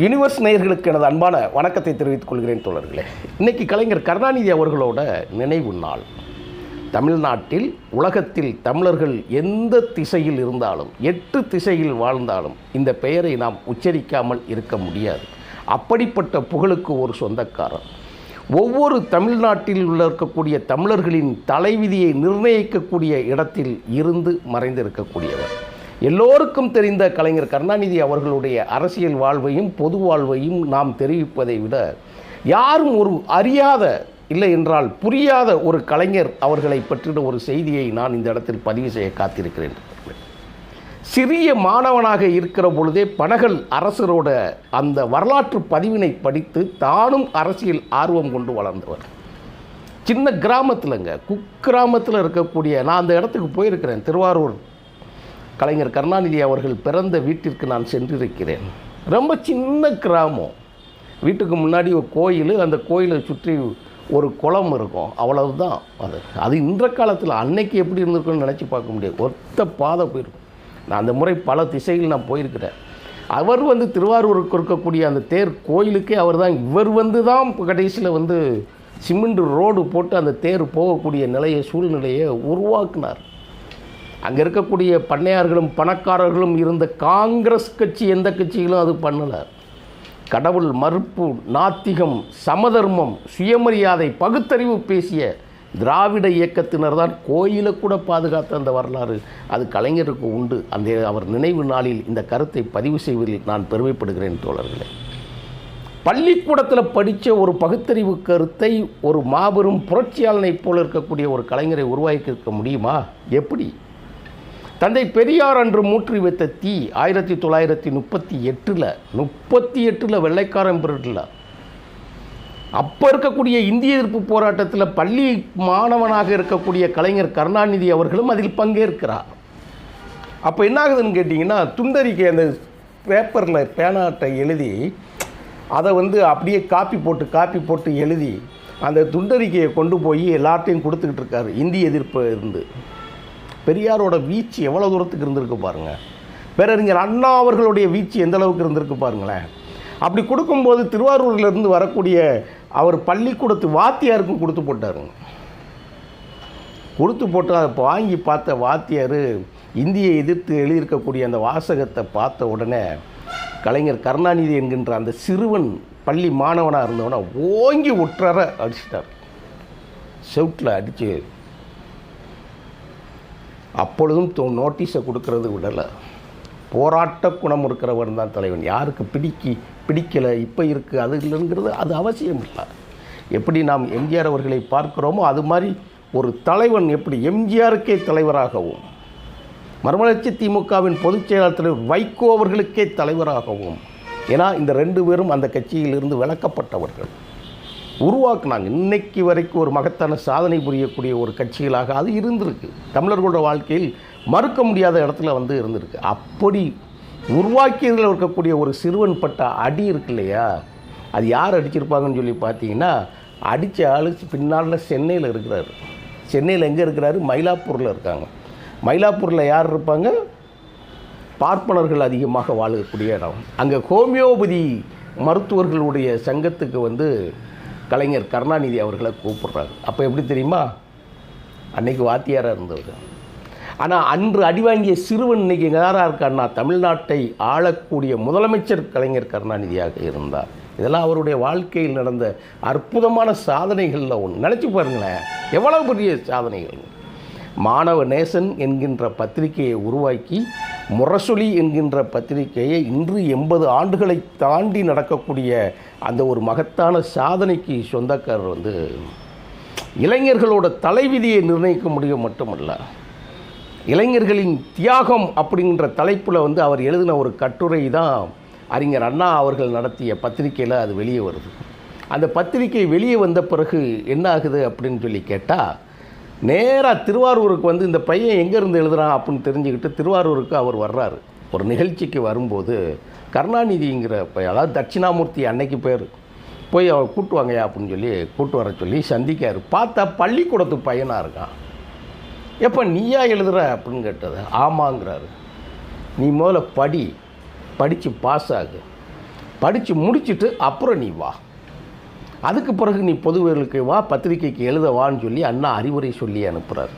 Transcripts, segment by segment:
Universe நேயர்களுக்கு எனது அன்பான வணக்கத்தை தெரிவித்துக் கொள்கிறேன் தோழர்களே. இன்றைக்கி கலைஞர் கருணாநிதி அவர்களோட நினைவு நாள். தமிழ்நாட்டில் உலகத்தில் தமிழர்கள் எந்த திசையில் இருந்தாலும் 8 திசையில் வாழ்ந்தாலும் இந்த பெயரை நாம் உச்சரிக்காமல் இருக்க முடியாது. அப்படிப்பட்ட புகழுக்கு ஒரு சொந்தக்காரர். ஒவ்வொரு தமிழ்நாட்டில் இருக்கக்கூடிய தமிழர்களின் தலைவிதியை நிர்ணயிக்கக்கூடிய இடத்தில் இருந்து மறைந்திருக்கக்கூடியவர். எல்லோருக்கும் தெரிந்த கலைஞர் கருணாநிதி அவர்களுடைய அரசியல் வாழ்வையும் பொது வாழ்வையும் நாம் தெரிவிப்பதை விட யாரும் ஒரு அறியாத இல்லை என்றால் புரியாத ஒரு கலைஞர் அவர்களை பற்றின ஒரு செய்தியை நான் இந்த இடத்தில் பதிவு செய்ய காத்திருக்கிறேன். சிறிய மாணவனாக இருக்கிற பொழுதே பனகல் அரசரோட அந்த வரலாற்று பதிவினை படித்து தானும் அரசியல் ஆர்வம் கொண்டு வளர்ந்தவர். சின்ன கிராமத்தில்ங்க, குக்கிராமத்தில் இருக்கக்கூடிய, நான் அந்த இடத்துக்கு போயிருக்கிறேன். திருவாரூர் கலைஞர் கருணாநிதி அவர்கள் பிறந்த வீட்டிற்கு நான் சென்றிருக்கிறேன். ரொம்ப சின்ன கிராமம். வீட்டுக்கு முன்னாடி ஒரு கோயில், அந்த கோயிலை சுற்றி ஒரு குளம் இருக்கும், அவ்வளவுதான். அது இன்ற காலத்தில் அன்னைக்கு எப்படி இருந்திருக்குன்னு நினச்சி பார்க்க முடியாது. ஒத்த பாதை போயிருக்கும். நான் அந்த முறை பல திசையில் நான் போயிருக்கிறேன். அவர் திருவாரூருக்கு இருக்கக்கூடிய அந்த தேர் கோயிலுக்கே அவர் தான், இவர் தான் கடைசியில் சிமெண்ட் ரோடு போட்டு அந்த தேர் போகக்கூடிய சூழ்நிலையை உருவாக்குனார். அங்கே இருக்கக்கூடிய பண்ணையார்களும் பணக்காரர்களும் இருந்த காங்கிரஸ் கட்சி எந்த கட்சிகளும் அது பண்ணலை. கடவுள் மறுப்பு, நாத்திகம், சமதர்மம், சுயமரியாதை, பகுத்தறிவு பேசிய திராவிட இயக்கத்தினர் தான் கோயிலை கூட பாதுகாத்த அந்த வரலாறு அது கலைஞருக்கு உண்டு. அவர் நினைவு நாளில் இந்த கருத்தை பதிவு செய்வதில் நான் பெருமைப்படுகிறேன் தோழர்களே. பள்ளிக்கூடத்தில் படித்த ஒரு பகுத்தறிவு கருத்தை ஒரு மாபெரும் புரட்சியாளனை போல இருக்கக்கூடிய ஒரு கலைஞரை உருவாக்கி இருக்க முடியுமா? எப்படி? தந்தை பெரியார் அன்று மூற்றி வைத்த தீ 1938 வெள்ளைக்காரன் பிறட்டில் அப்போ இருக்கக்கூடிய இந்திய எதிர்ப்பு போராட்டத்தில் பள்ளி மாணவனாக இருக்கக்கூடிய கலைஞர் கருணாநிதி அவர்களும் அதில் பங்கேற்கிறார். அப்போ என்ன ஆகுதுன்னு கேட்டிங்கன்னா, துண்டறிக்கை அந்த பேப்பரில் பேனாட்டை எழுதி அதை அப்படியே காப்பி போட்டு எழுதி அந்த துண்டறிக்கையை கொண்டு போய் எல்லார்ட்டையும் கொடுத்துக்கிட்டு இருக்காரு. இந்திய எதிர்ப்பு இருந்து பெரியாரோட வீச்சு எவ்வளோ தூரத்துக்கு இருந்திருக்கு பாருங்கள். பேரறிஞர் அண்ணா அவர்களுடைய வீச்சு எந்த அளவுக்கு இருந்திருக்கு பாருங்களேன். அப்படி கொடுக்கும்போது திருவாரூரிலிருந்து வரக்கூடிய அவர் பள்ளிக்கூடத்து வாத்தியாருக்கும் கொடுத்து போட்டாருங்க. கொடுத்து போட்டு அதை வாங்கி பார்த்த வாத்தியார் இந்தியை எதிர்த்து எழுதியிருக்கக்கூடிய அந்த வாசகத்தை பார்த்த உடனே கலைஞர் கருணாநிதி என்கின்ற அந்த சிறுவன் பள்ளி மாணவனாக இருந்தவனை ஓங்கி ஒற்றரை அடிச்சிட்டார். செவுட்டில் அடித்து அப்பொழுதும் நோட்டீஸை கொடுக்கறது விடலை. போராட்ட குணம் இருக்கிறவர் தான் தலைவன். யாருக்கு பிடிக்கலை இப்போ இருக்குது அது இல்லைங்கிறது அது அவசியம் இல்லை. எப்படி நாம் எம்ஜிஆர் அவர்களை பார்க்குறோமோ அது மாதிரி ஒரு தலைவன் எப்படி எம்ஜிஆருக்கே தலைவராகவும், மறுமலர்ச்சி திமுகவின் பொதுச் செயலாளர் தலைவர் வைகோ அவர்களுக்கே தலைவராகவும், ஏன்னா இந்த 2 பேரும் அந்த கட்சியிலிருந்து விலக்கப்பட்டவர்கள் உருவாக்குனாங்க. இன்னைக்கு வரைக்கும் ஒரு மகத்தான சாதனை புரியக்கூடிய ஒரு கட்சிகளாக அது இருந்திருக்கு. தமிழர்களோட வாழ்க்கையில் மறுக்க முடியாத இடத்துல இருந்திருக்கு. அப்படி உருவாக்கியதில் இருக்கக்கூடிய ஒரு சிறுவன் பட்ட அடி இருக்கு இல்லையா, அது யார் அடிச்சிருப்பாங்கன்னு சொல்லி பார்த்தீங்கன்னா, அடித்த ஆளு பின்னால் சென்னையில் இருக்கிறாரு. சென்னையில் எங்கே இருக்கிறாரு? மயிலாப்பூரில் இருக்காங்க. மயிலாப்பூரில் யார் இருப்பாங்க? பார்ப்பனர்கள் அதிகமாக வாழக்கூடிய இடம். அங்கே ஹோமியோபதி மருத்துவர்களுடைய சங்கத்துக்கு கலைஞர் கருணாநிதி அவர்களை கூப்பிட்றாரு. அப்போ எப்படி தெரியுமா? அன்னைக்கு வாத்தியாராக இருந்தவர். ஆனால் அன்று அடி வாங்கிய சிறுவன் இன்றைக்கி யாராக இருக்கான்னா, தமிழ்நாட்டை ஆளக்கூடிய முதலமைச்சர் கலைஞர் கருணாநிதியாக இருந்தார். இதெல்லாம் அவருடைய வாழ்க்கையில் நடந்த அற்புதமான சாதனைகளில் ஒன்று. நினச்சி பாருங்களேன், எவ்வளோ பெரிய சாதனைகள். மாணவ நேசன் என்கின்ற பத்திரிகையை உருவாக்கி முரசொலி என்கின்ற பத்திரிகையை இன்று 80 ஆண்டுகளை தாண்டி நடக்கக்கூடிய அந்த ஒரு மகத்தான சாதனைக்கு சொந்தக்காரர் இளைஞர்களோட தலைவிதியை நிர்ணயிக்க முடியும் மட்டுமல்ல, இளைஞர்களின் தியாகம் அப்படிங்கிற தலைப்பில் அவர் எழுதின ஒரு கட்டுரை தான் அறிஞர் அண்ணா அவர்கள் நடத்திய பத்திரிகையில் அது வெளியே வருது. அந்த பத்திரிகை வெளியே வந்த பிறகு என்ன ஆகுது அப்படின்னு சொல்லி கேட்டால், நேராக திருவாரூருக்கு இந்த பையன் எங்கேருந்து எழுதுகிறான் அப்படின்னு தெரிஞ்சுக்கிட்டு திருவாரூருக்கு அவர் வர்றாரு. ஒரு நிகழ்ச்சிக்கு வரும்போது கருணாநிதிங்கிற பையன், அதாவது தட்சிணாமூர்த்தி அன்னைக்கு பேர், போய் அவர் கூட்டுவாங்கயா அப்படின்னு சொல்லி கூட்டு வர சொல்லி சந்திக்காரு. பார்த்தா பள்ளிக்கூடத்து பையனாக இருக்கான். எப்போ நீயா எழுதுகிற அப்படின்னு கேட்டது. ஆமாங்கிறாரு. நீ முதல்ல படித்து பாஸ் ஆகு, படித்து முடிச்சுட்டு அப்புறம் நீ வா, அதுக்கு பிறகு நீ பொதுவேலுக்கு வா, பத்திரிகைக்கு எழுத வான்னு சொல்லி அண்ணா அறிவுரை சொல்லி அனுப்புகிறார்.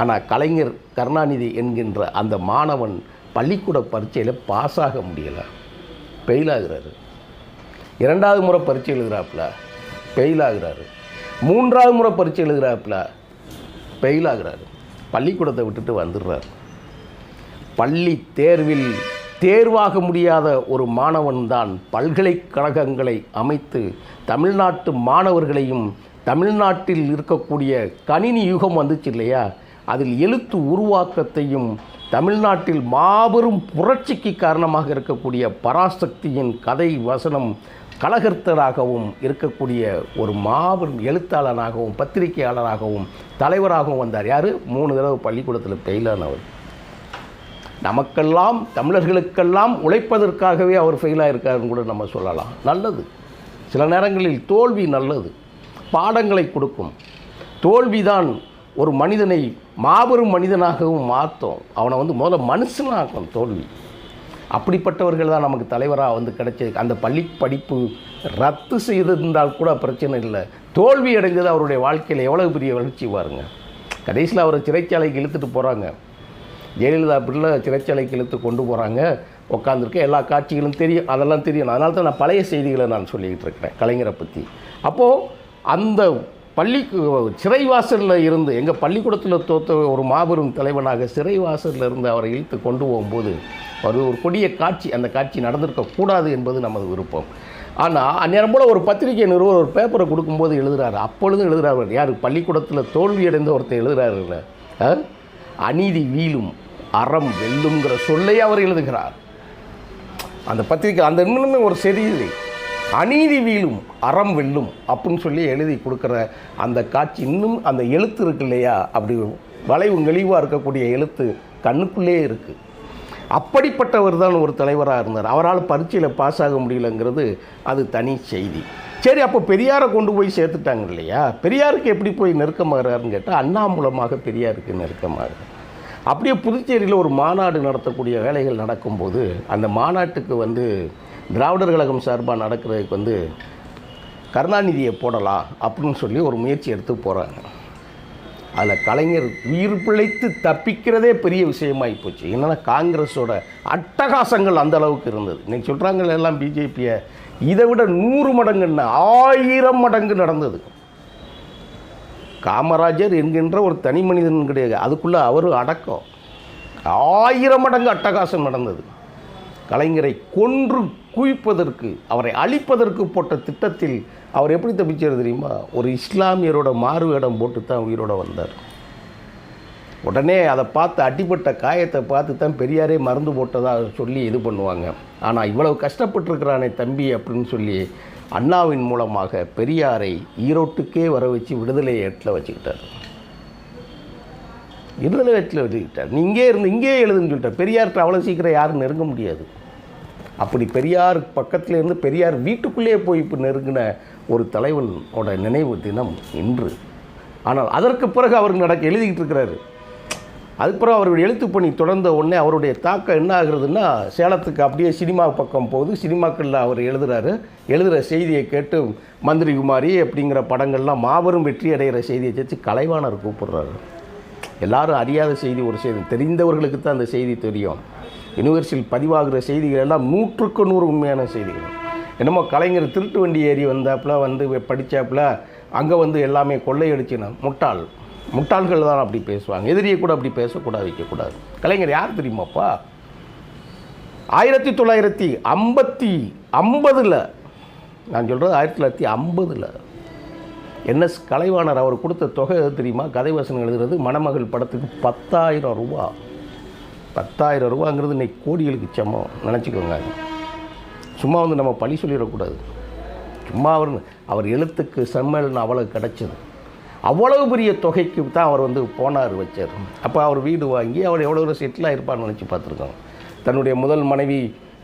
ஆனால் கலைஞர் கருணாநிதி என்கின்ற அந்த மாணவன் பள்ளிக்கூட பரீட்சையில் பாஸ் ஆக முடியலை, ஃபெயில் ஆகிறாரு. 2வது முறை பரீட்சை எழுதுகிறாப்புல ஃபெயில் ஆகிறாரு. 3வது முறை பரீட்சை எழுதுகிறாப்புல ஃபெயில் ஆகிறாரு. பள்ளிக்கூடத்தை விட்டுட்டு வந்துடுறார். பள்ளி தேர்வில் தேர்வாக முடியாத ஒரு மாணவன் தான் பல்கலைக்கழகங்களை அமைத்து தமிழ்நாட்டு மாணவர்களையும், தமிழ்நாட்டில் இருக்கக்கூடிய கணினி யுகம் வந்துச்சு இல்லையா, அதில் எழுத்து உருவாக்கத்தையும், தமிழ்நாட்டில் மாபெரும் புரட்சிக்கு காரணமாக இருக்கக்கூடிய பராசக்தியின் கதை வசனம் கலகர்த்தராகவும் இருக்கக்கூடிய ஒரு மாபெரும் எழுத்தாளனாகவும் பத்திரிகையாளராகவும் தலைவராகவும் வந்தார். யார்? 3 தடவை பள்ளிக்கூடத்தில் ஃபெயிலானவர். நமக்கெல்லாம், தமிழர்களுக்கெல்லாம் உழைப்பதற்காகவே அவர் ஃபெயிலாக இருக்காருன்னு கூட நம்ம சொல்லலாம். நல்லது, சில நேரங்களில் தோல்வி நல்லது, பாடங்களை கொடுக்கும். தோல்விதான் ஒரு மனிதனை மாபெரும் மனிதனாகவும் மாற்றும். அவனை முதல்ல மனுஷனாக்கும் தோல்வி. அப்படிப்பட்டவர்கள் தான் நமக்கு தலைவராக கிடைச்சது. அந்த பள்ளி படிப்பு ரத்து செய்திருந்தால் கூட பிரச்சனை இல்லை. தோல்வி அடைந்தது அவருடைய வாழ்க்கையில் எவ்வளவு பெரிய வளர்ச்சி பாருங்க. கடைசியில் அவரை சிறைச்சாலைக்கு இழுத்துட்டு போகிறாங்க. ஜெயலலிதா பிள்ளை சிறைச்சாலைக்கு இழுத்து கொண்டு போகிறாங்க. உட்காந்துருக்க எல்லா காட்சிகளும் தெரியும், அதெல்லாம் தெரியும். அதனால தான் நான் பழைய செய்திகளை நான் சொல்லிக்கிட்டு இருக்கிறேன் கலைஞரை பற்றி. அப்போது அந்த சிறைவாசலில் இருந்து, எங்கள் பள்ளிக்கூடத்தில் தோற்ற ஒரு மாபெரும் தலைவனாக சிறைவாசலில் இருந்து அவரை இழுத்து கொண்டு போகும்போது ஒரு கொடிய காட்சி, அந்த காட்சி நடந்திருக்கக்கூடாது என்பது நமது விருப்பம். ஆனால் அந்நேரம் போல் ஒரு பத்திரிகை நிறுவனம் ஒரு பேப்பரை கொடுக்கும்போது எழுதுகிறாரு. அப்பொழுதும் எழுதுகிறார். யார்? பள்ளிக்கூடத்தில் தோல்வியடைந்த ஒருத்தர் எழுதுகிறாருல்ல, அநீதி வீழும் அறம் வெல்லுங்கிற சொல்லை அவர் எழுதுகிறார். அந்த பத்திரிகை அந்த இன்னும் ஒரு செய்தி, அநீதி வீழும் அறம் வெல்லும் அப்படின்னு சொல்லி எழுதி கொடுக்குற அந்த காட்சி, இன்னும் அந்த எழுத்து இருக்கு இல்லையா, அப்படி வளைவு நெளிவாக இருக்கக்கூடிய எழுத்து கண்ணுக்குள்ளே இருக்குது. அப்படிப்பட்டவர் தான் ஒரு தலைவராக இருந்தார். அவரால் பரீட்சையில் பாஸ் ஆக முடியலங்கிறது அது தனி செய்தி. சரி, அப்போ பெரியாரை கொண்டு போய் சேர்த்துட்டாங்க இல்லையா, பெரியாருக்கு எப்படி போய் நெருக்கமாகறாருன்னு கேட்டால் அண்ணா மூலமாக பெரியாருக்கு நெருக்கமாக. அப்படியே புதுச்சேரியில் ஒரு மாநாடு நடத்தக்கூடிய வேலைகள் நடக்கும்போது அந்த மாநாட்டுக்கு திராவிடர் கழகம் சார்பாக நடக்கிறதுக்கு கருணாநிதியை போடலாம் அப்படின்னு சொல்லி ஒரு முயற்சி எடுத்து போகிறாங்க. அதில் கலைஞர் உயிர் பிழைத்து தப்பிக்கிறதே பெரிய விஷயமாகி போச்சு. என்னென்னா காங்கிரஸோட அட்டகாசங்கள் அந்த அளவுக்கு இருந்தது. இன்றைக்கி சொல்கிறாங்க எல்லாம் பிஜேபியை, இதை விட 100 மடங்கு, 1000 மடங்கு நடந்தது. காமராஜர் என்கின்ற ஒரு தனி மனிதன் கிடையாது, அதுக்குள்ளே அவரும் அடக்கம். 1000 மடங்கு அட்டகாசம் நடந்தது. கலைஞரை கொன்று குவிப்பதற்கு, அவரை அழிப்பதற்கு போட்ட திட்டத்தில் அவர் எப்படி தப்பிச்சார் தெரியுமா? ஒரு இஸ்லாமியரோட மாறு வேடம் போட்டு தான் உயிரோடு வந்தார். உடனே அதை பார்த்து, அடிப்பட்ட காயத்தை பார்த்து தான் பெரியாரே மருந்து போட்டதாக சொல்லி இது பண்ணுவாங்க. ஆனால் இவ்வளவு கஷ்டப்பட்டுருக்கிறானே தம்பி அப்படின்னு சொல்லி அண்ணாவின் மூலமாக பெரியாரை ஈரோட்டுக்கே வர வச்சு விடுதலை ஏட்டில் வச்சுக்கிட்டார். விடுதலை ஏட்டில் வச்சுக்கிட்டார். நீ இங்கே இருந்து இங்கே எழுதுன்னு சொல்லிட்டார். பெரியார்கிட்ட அவ்வளோ சீக்கிரம் யாரும் நெருங்க முடியாது. அப்படி பெரியார் பக்கத்தில் இருந்து பெரியார் வீட்டுக்குள்ளேயே போய் இப்போ நெருங்கின ஒரு தலைவனோட நினைவு தினம் இன்று. ஆனால் அதற்கு பிறகு அவர் எழுதிக்கிட்டு இருக்கிறாரு. அதுக்கு பிறகு அவருடைய எழுத்து பணி தொடர்ந்த உடனே அவருடைய தாக்கம் என்ன ஆகுறதுன்னா, சேலத்துக்கு அப்படியே சினிமா பக்கம் போகுது. சினிமாக்களில் அவர் எழுதுகிற செய்தியை கேட்டு மந்திரி குமாரி அப்படிங்கிற படங்கள்லாம் மாபெரும் வெற்றி அடைகிற செய்தியை சேர்த்து கலைவாணர் கூப்பிடுறாரு. எல்லாரும் அறியாத செய்தி ஒரு செய்தி, தெரிந்தவர்களுக்கு தான் அந்த செய்தி தெரியும். யூனிவர்சிட்டியில் பதிவாகிற செய்திகள் எல்லாம் 100க்கு 100 உண்மையான செய்திகள். என்னமோ கலைஞர் திருட்டு வண்டி ஏறி வந்தாப்புல படித்தாப்புல அங்கே எல்லாமே கொள்ளையடிச்சுனா முட்டாள்கள் தான் அப்படி பேசுவாங்க. எதிரியை கூட அப்படி பேசக்கூடாது, வைக்கக்கூடாது. கலைஞர் யார் தெரியுமாப்பா? 1950 நான் சொல்கிறது 1950 NS கலைவாணர் அவர் கொடுத்த தொகை தெரியுமா? கதை வசனம் எழுதுறது மணமகள் படத்துக்கு 10,000 ரூபா. 10,000 ரூபாங்கிறது இன்றைக்கி கோடிகளுக்கு சமம், நினச்சிக்கோங்க. சும்மா நம்ம பழி சொல்லிடக்கூடாது. சும்மா அவர் எழுத்துக்கு சம்மேளனம் அவ்வளோ கிடச்சிது. அவ்வளவு பெரிய தொகைக்கு தான் அவர் போனார், வச்சார். அப்போ அவர் வீடு வாங்கி அவர் எவ்வளோ செட்டிலாக இருப்பார்னு நினச்சி பார்த்துருக்கோம். தன்னுடைய முதல் மனைவி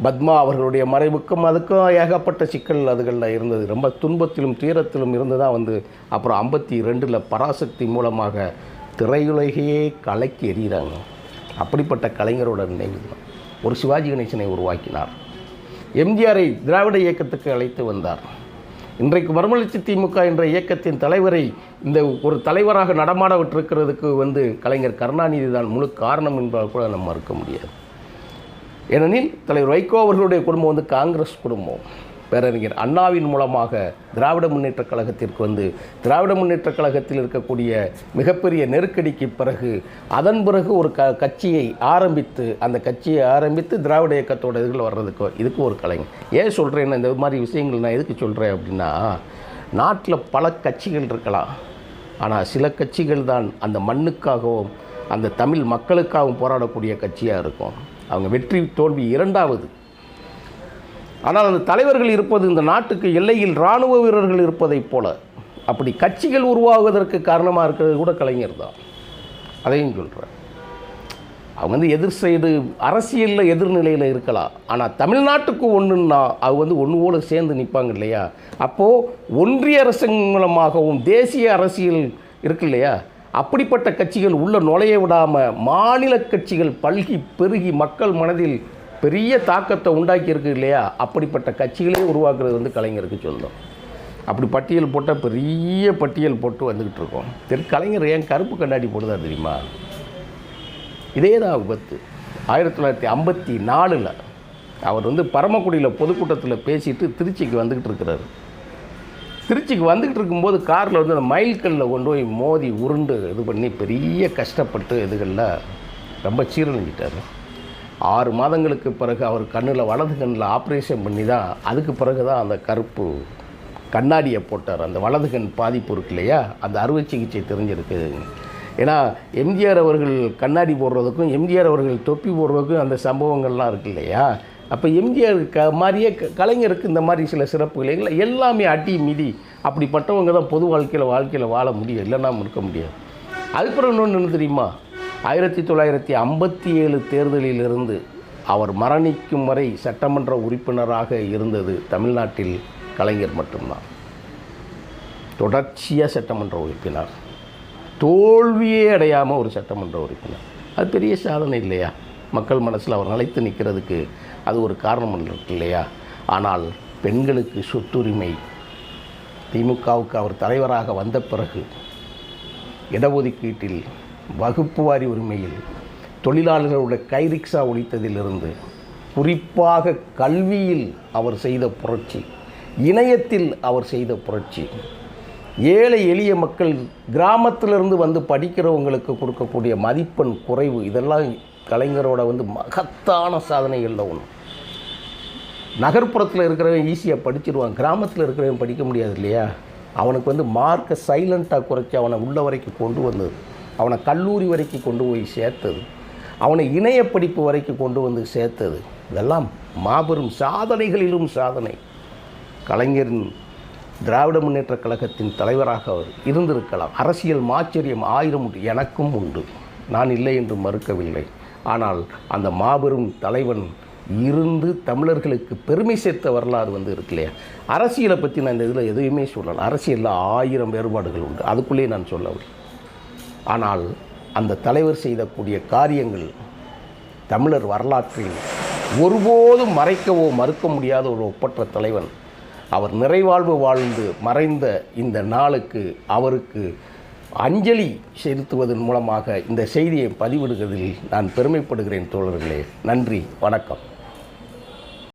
பத்மா அவர்களுடைய மறைவுக்கும் அதுக்கும் ஏகப்பட்ட சிக்கல் அதுகளில் இருந்தது. ரொம்ப துன்பத்திலும் துயரத்திலும் இருந்து தான் அப்புறம் 52 பராசக்தி மூலமாக திரையுலகையே கலக்கி எறிகிறாங்க. அப்படிப்பட்ட கலைஞரோட நினைவு ஒரு சிவாஜி கணேசனை உருவாக்கினார். எம்ஜிஆரை திராவிட இயக்கத்துக்கு அழைத்து வந்தார். இன்றைக்கு மறுமலர்ச்சி திமுக என்ற இயக்கத்தின் தலைவரை இந்த ஒரு தலைவராக நடமாட விட்டிருக்கிறதுக்கு கலைஞர் கருணாநிதி தான் முழு காரணம் என்பதை கூட நம்ம மறுக்க முடியாது. ஏனெனில் தலைவர் வைகோ அவர்களுடைய குடும்பம் காங்கிரஸ் குடும்பம். பேரறிஞர் அண்ணாவின் மூலமாக திராவிட முன்னேற்றக் கழகத்திற்கு திராவிட முன்னேற்றக் கழகத்தில் இருக்கக்கூடிய மிகப்பெரிய நெருக்கடிக்கு பிறகு அதன் பிறகு ஒரு கட்சியை ஆரம்பித்து அந்த கட்சியை ஆரம்பித்து திராவிட இயக்கத்தோட இதில் வர்றதுக்கோ இதுக்கு ஒரு கலைஞர். ஏன் சொல்கிறேன்னா இந்த மாதிரி விஷயங்கள் நான் எதுக்கு சொல்கிறேன் அப்படின்னா, நாட்டில் பல கட்சிகள் இருக்கலாம், ஆனால் சில கட்சிகள் தான் அந்த மண்ணுக்காகவும் அந்த தமிழ் மக்களுக்காகவும் போராடக்கூடிய கட்சியாக இருக்கும். அவங்க வெற்றி தோல்வி இரண்டாவது. ஆனால் அந்த தலைவர்கள் இருப்பது இந்த நாட்டுக்கு எல்லையில் இராணுவ வீரர்கள் இருப்பதைப் போல அப்படி கட்சிகள் உருவாகுவதற்கு காரணமாக இருக்கிறது கூட கலைஞர் தான். அதையும் சொல்கிறேன். அவங்க எதிர் சைடு அரசியலில் எதிர்நிலையில் இருக்கலாம், ஆனால் தமிழ்நாட்டுக்கு ஒன்றுன்னா அவங்க ஒன்று சேர்ந்து நிற்பாங்க இல்லையா. அப்போது ஒன்றிய அரசு மூலமாகவும் தேசிய அரசியல் இருக்கு இல்லையா, அப்படிப்பட்ட கட்சிகள் உள்ள நுழைய விடாமல் மாநில கட்சிகள் பல்கி பெருகி மக்கள் மனதில் பெரிய தாக்கத்தை உண்டாக்கியிருக்கு இல்லையா, அப்படிப்பட்ட கட்சிகளே உருவாக்குறது கலைஞருக்கு சொந்தம். அப்படி பட்டியல் போட்டால் பெரிய பட்டியல் போட்டு வந்துக்கிட்டு இருக்கோம். கலைஞர் ஏன் கருப்பு கண்ணாடி போடுதா தெரியுமா? இதே தான் விபத்து. 1954 அவர் பரமக்குடியில் பொதுக்கூட்டத்தில் பேசிட்டு திருச்சிக்கு வந்துக்கிட்டு இருக்கிறாரு. திருச்சிக்கு வந்துக்கிட்டு இருக்கும்போது காரில் அந்த மைல்கல்லில் கொண்டு போய் மோதி உருண்டு இது பண்ணி பெரிய கஷ்டப்பட்டு இதுகளில் ரொம்ப சீரழிஞ்சிட்டார். 6 மாதங்களுக்கு பிறகு அவர் கண்ணில் வலது கண்ணில் ஆப்ரேஷன் பண்ணி தான் அதுக்கு பிறகு தான் அந்த கருப்பு கண்ணாடியை போட்டார். அந்த வலது கண் பாதிப்பு இருக்கு இல்லையா, அந்த அறுவை சிகிச்சை தெரிஞ்சிருக்கு. ஏன்னா எம்ஜிஆர் அவர்கள் கண்ணாடி போடுறதுக்கும் எம்ஜிஆர் அவர்கள் தொப்பி போடுறதுக்கும் அந்த சம்பவங்கள்லாம் இருக்கு இல்லையா. அப்போ எம்ஜிஆர் மாதிரியே கலைஞருக்கு இந்த மாதிரி சில சிறப்புகள் எல்லாமே அடி மிதி அப்படிப்பட்டவங்க தான் பொது வாழ்க்கையில் வாழ முடியும், இல்லைன்னா இருக்க முடியாது. அதுக்கப்புறம் இன்னொன்று தெரியுமா, 1957 தேர்தலிலிருந்து அவர் மரணிக்கும் வரை சட்டமன்ற உறுப்பினராக இருந்தது தமிழ்நாட்டில் கலைஞர் மட்டும்தான். தொடர்ச்சியாக சட்டமன்ற உறுப்பினர், தோல்வியே அடையாமல் ஒரு சட்டமன்ற உறுப்பினர். அது பெரிய சாதனை இல்லையா? மக்கள் மனசில் அவர் நிலைத்து நிற்கிறதுக்கு அது ஒரு காரணம் இருக்கு இல்லையா? ஆனால் பெண்களுக்கு சொத்துரிமை திமுகவுக்கு அவர் தலைவராக வந்த பிறகு இடஒதுக்கீட்டில் வகுப்பு வாரி உரிமையில் தொழிலாளர்களுடைய கைரிக்ஷா ஒழித்ததிலிருந்து குறிப்பாக கல்வியில் அவர் செய்த புரட்சி, இணையத்தில் அவர் செய்த புரட்சி, ஏழை எளிய மக்கள் கிராமத்திலிருந்து படிக்கிறவங்களுக்கு கொடுக்கக்கூடிய மதிப்பெண் குறைவு, இதெல்லாம் கலைஞரோட மகத்தான சாதனைகளில் ஒன்று. நகர்ப்புறத்தில் இருக்கிறவன் ஈஸியாக படிச்சிருவான், கிராமத்தில் இருக்கிறவன் படிக்க முடியாது இல்லையா. அவனுக்கு மார்க்கை சைலண்ட்டாக குறைச்சி அவனை உள்ள வரைக்கும் கொண்டு வந்தது, அவனை கல்லூரி வரைக்கும் கொண்டு போய் சேர்த்தது, அவனை இணைய படிப்பு வரைக்கும் கொண்டு சேர்த்தது. இதெல்லாம் மாபெரும் சாதனைகளிலும் சாதனை. கலைஞரின் திராவிட முன்னேற்றக் கழகத்தின் தலைவராக அவர் இருந்திருக்கலாம். அரசியல் மாச்சரியம் 1000 உண்டு, எனக்கும் உண்டு, நான் இல்லை என்று மறுக்கவில்லை. ஆனால் அந்த மாபெரும் தலைவன் இருந்து தமிழர்களுக்கு பெருமை சேர்த்த வரலாறு இருக்கு இல்லையா. அரசியலை பற்றி நான் இந்த இதில் எதுவுமே சொல்லலை. அரசியலில் 1000 வேறுபாடுகள் உண்டு, அதுக்குள்ளேயே நான் சொல்லவில்லை. ஆனால் அந்த தலைவர் செய்தக்கூடிய காரியங்கள் தமிழர் வரலாற்றில் ஒருபோதும் மறைக்கவோ மறுக்க முடியாத ஒரு ஒப்பற்ற தலைவன். அவர் நிறைவாழ்வு வாழ்ந்து மறைந்த இந்த நாளுக்கு அவருக்கு அஞ்சலி செலுத்துவதன் மூலமாக இந்த செய்தியை பதிவிடுவதில் நான் பெருமைப்படுகிறேன் தோழர்களே. நன்றி, வணக்கம்.